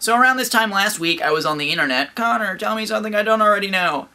So around this time last week, I was on the internet. Connor, tell me something I don't already know.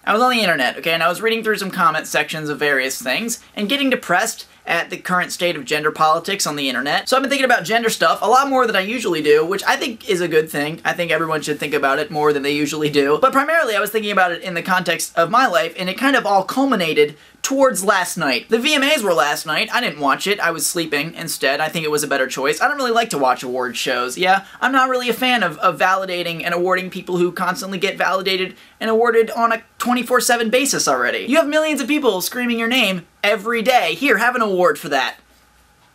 I was on the internet, okay, and I was reading through some comment sections of various things, and getting depressed at the current state of gender politics on the internet. So I've been thinking about gender stuff a lot more than I usually do, which I think is a good thing. I think everyone should think about it more than they usually do. But primarily I was thinking about it in the context of my life, and it kind of all culminated towards last night. The VMAs were last night. I didn't watch it. I was sleeping instead. I think it was a better choice. I don't really like to watch award shows. Yeah, I'm not really a fan of validating and awarding people who constantly get validated and awarded on a 24/7 basis already. You have millions of people screaming your name every day. Here, have an award for that.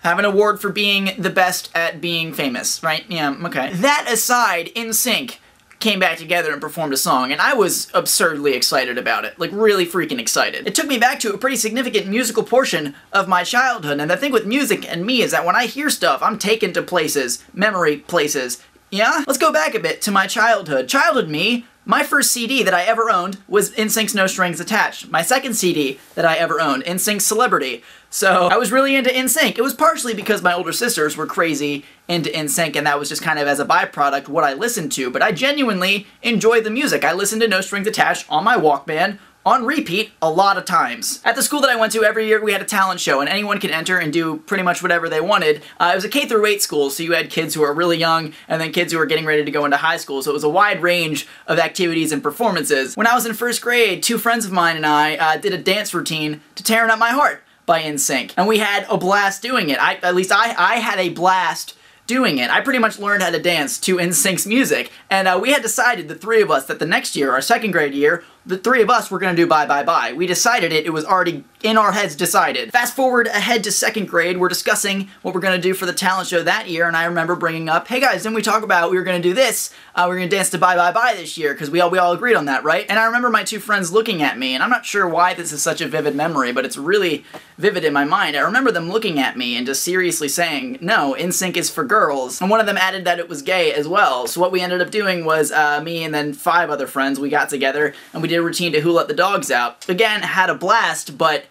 Have an award for being the best at being famous, right? Yeah, okay. That aside, NSYNC came back together and performed a song, and I was absurdly excited about it. Like, really freaking excited. It took me back to a pretty significant musical portion of my childhood, and the thing with music and me is that when I hear stuff, I'm taken to places, memory places. Yeah? Let's go back a bit to my childhood. Childhood me, my first CD that I ever owned was NSYNC's No Strings Attached. My second CD that I ever owned, NSYNC's Celebrity. So I was really into NSYNC. It was partially because my older sisters were crazy into NSYNC, and that was just kind of as a byproduct what I listened to, but I genuinely enjoyed the music. I listened to No Strings Attached on my Walkman, on repeat, a lot of times. At the school that I went to, every year we had a talent show, and anyone could enter and do pretty much whatever they wanted. It was a K-8 school, so you had kids who were really young, and then kids who were getting ready to go into high school, so it was a wide range of activities and performances. When I was in first grade, two friends of mine and I did a dance routine to Tearing Up My Heart by NSYNC, and we had a blast doing it. At least I had a blast doing it. I pretty much learned how to dance to NSYNC's music, and we had decided, the three of us, that the next year, our second grade year, the three of us were gonna do Bye Bye Bye. We decided it. It was already in our heads decided. Fast forward ahead to second grade, we're discussing what we're gonna do for the talent show that year, and I remember bringing up, hey guys, didn't we talk about we were gonna do this? We were gonna dance to Bye Bye Bye this year, because we all agreed on that, right? And I remember my two friends looking at me, and I'm not sure why this is such a vivid memory, but it's really vivid in my mind. I remember them looking at me and just seriously saying, no, NSYNC is for girls. And one of them added that it was gay as well. So what we ended up doing was, me and then 5 other friends, we got together, and we did a routine to Who Let the Dogs Out. Again, had a blast, but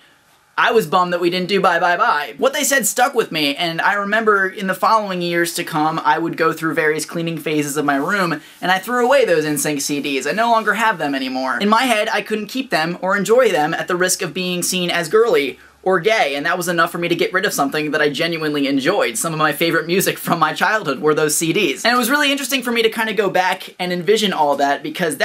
I was bummed that we didn't do Bye Bye Bye. What they said stuck with me, and I remember in the following years to come, I would go through various cleaning phases of my room, and I threw away those NSYNC CDs. I no longer have them anymore. In my head, I couldn't keep them or enjoy them at the risk of being seen as girly or gay, and that was enough for me to get rid of something that I genuinely enjoyed. Some of my favorite music from my childhood were those CDs. And it was really interesting for me to kind of go back and envision all that, because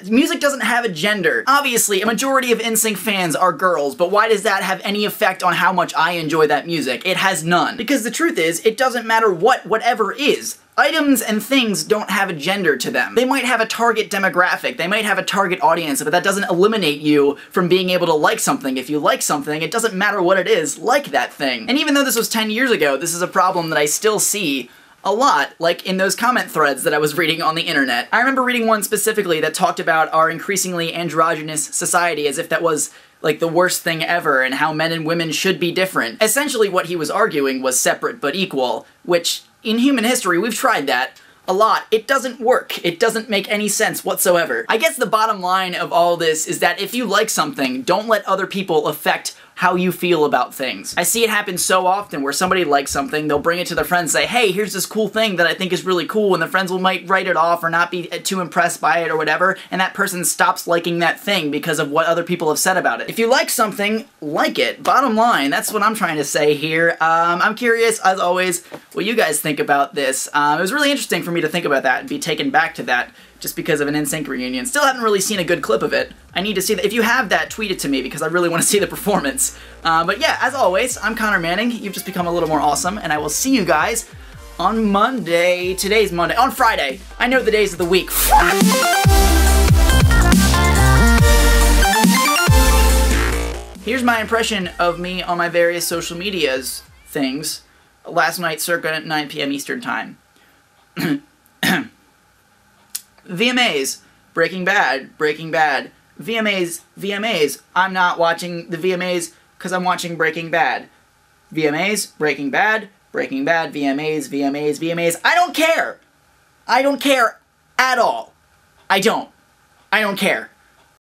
music doesn't have a gender. Obviously, a majority of NSYNC fans are girls, but why does that have any effect on how much I enjoy that music? It has none. Because the truth is, it doesn't matter whatever is. Items and things don't have a gender to them. They might have a target demographic, they might have a target audience, but that doesn't eliminate you from being able to like something. If you like something, it doesn't matter what it is, like that thing. And even though this was 10 years ago, this is a problem that I still see a lot, like in those comment threads that I was reading on the internet. I remember reading one specifically that talked about our increasingly androgynous society as if that was like the worst thing ever and how men and women should be different. Essentially what he was arguing was separate but equal, which in human history we've tried that a lot. It doesn't work. It doesn't make any sense whatsoever. I guess the bottom line of all this is that if you like something, don't let other people affect how you feel about things. I see it happen so often where somebody likes something, they'll bring it to their friends and say, hey, here's this cool thing that I think is really cool, and the friends might write it off or not be too impressed by it or whatever, and that person stops liking that thing because of what other people have said about it. If you like something, like it. Bottom line, that's what I'm trying to say here. I'm curious, as always, what you guys think about this. It was really interesting for me to think about that and be taken back to that just because of an NSYNC reunion. Still haven't really seen a good clip of it. I need to see that. If you have that, tweet it to me because I really want to see the performance. But yeah, as always, I'm Connor Manning. You've just become a little more awesome, and I will see you guys on Monday. Today's Monday. On Friday. I know the days of the week. Here's my impression of me on my various social medias things last night circa at 9 p.m. Eastern Time. VMAs, Breaking Bad, VMAs, I'm not watching the VMAs because I'm watching Breaking Bad. VMAs, Breaking Bad, VMAs, I don't care! I don't care at all. I don't care.